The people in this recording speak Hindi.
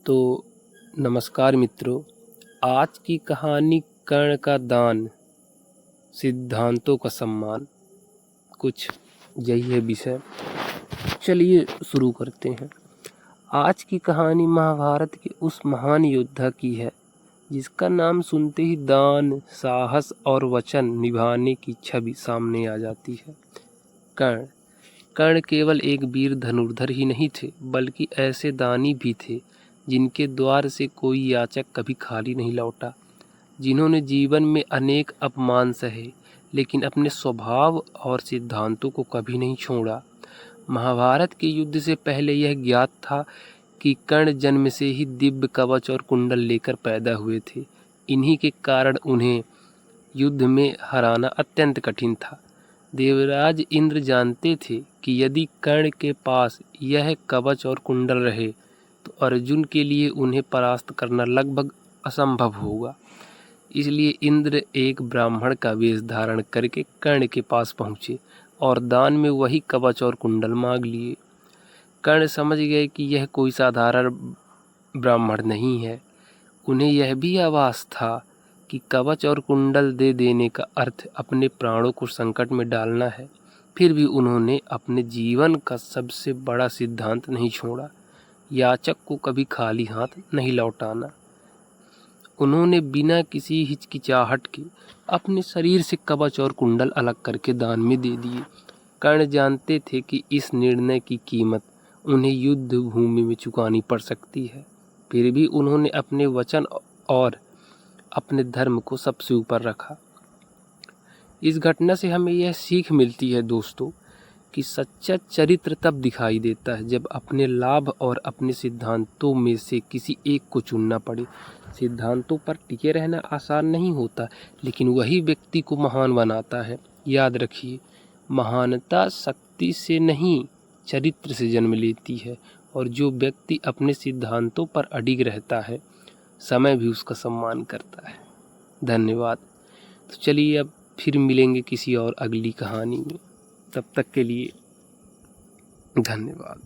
तो नमस्कार मित्रों, आज की कहानी कर्ण का दान, सिद्धांतों का सम्मान, कुछ यही है विषय। चलिए शुरू करते हैं। आज की कहानी महाभारत के उस महान योद्धा की है जिसका नाम सुनते ही दान, साहस और वचन निभाने की छवि सामने आ जाती है। कर्ण। कर्ण केवल एक वीर धनुर्धर ही नहीं थे, बल्कि ऐसे दानी भी थे जिनके द्वार से कोई याचक कभी खाली नहीं लौटा, जिन्होंने जीवन में अनेक अपमान सहे लेकिन अपने स्वभाव और सिद्धांतों को कभी नहीं छोड़ा। महाभारत के युद्ध से पहले यह ज्ञात था कि कर्ण जन्म से ही दिव्य कवच और कुंडल लेकर पैदा हुए थे। इन्हीं के कारण उन्हें युद्ध में हराना अत्यंत कठिन था। देवराज इंद्र जानते थे कि यदि कर्ण के पास यह कवच और कुंडल रहे तो अर्जुन के लिए उन्हें परास्त करना लगभग असंभव होगा। इसलिए इंद्र एक ब्राह्मण का वेश धारण करके कर्ण के पास पहुँचे और दान में वही कवच और कुंडल मांग लिए। कर्ण समझ गए कि यह कोई साधारण ब्राह्मण नहीं है। उन्हें यह भी आभास था कि कवच और कुंडल दे देने का अर्थ अपने प्राणों को संकट में डालना है। फिर भी उन्होंने अपने जीवन का सबसे बड़ा सिद्धांत नहीं छोड़ा, याचक को कभी खाली हाथ नहीं लौटाना। उन्होंने बिना किसी हिचकिचाहट के अपने शरीर से कवच और कुंडल अलग करके दान में दे दिए। कर्ण जानते थे कि इस निर्णय की कीमत उन्हें युद्ध भूमि में चुकानी पड़ सकती है। फिर भी उन्होंने अपने वचन और अपने धर्म को सबसे ऊपर रखा। इस घटना से हमें यह सीख मिलती है दोस्तों कि सच्चा चरित्र तब दिखाई देता है जब अपने लाभ और अपने सिद्धांतों में से किसी एक को चुनना पड़े। सिद्धांतों पर टिके रहना आसान नहीं होता, लेकिन वही व्यक्ति को महान बनाता है। याद रखिए, महानता शक्ति से नहीं, चरित्र से जन्म लेती है, और जो व्यक्ति अपने सिद्धांतों पर अडिग रहता है, समय भी उसका सम्मान करता है। धन्यवाद। तो चलिए अब फिर मिलेंगे किसी और अगली कहानी में। तब तक के लिए धन्यवाद।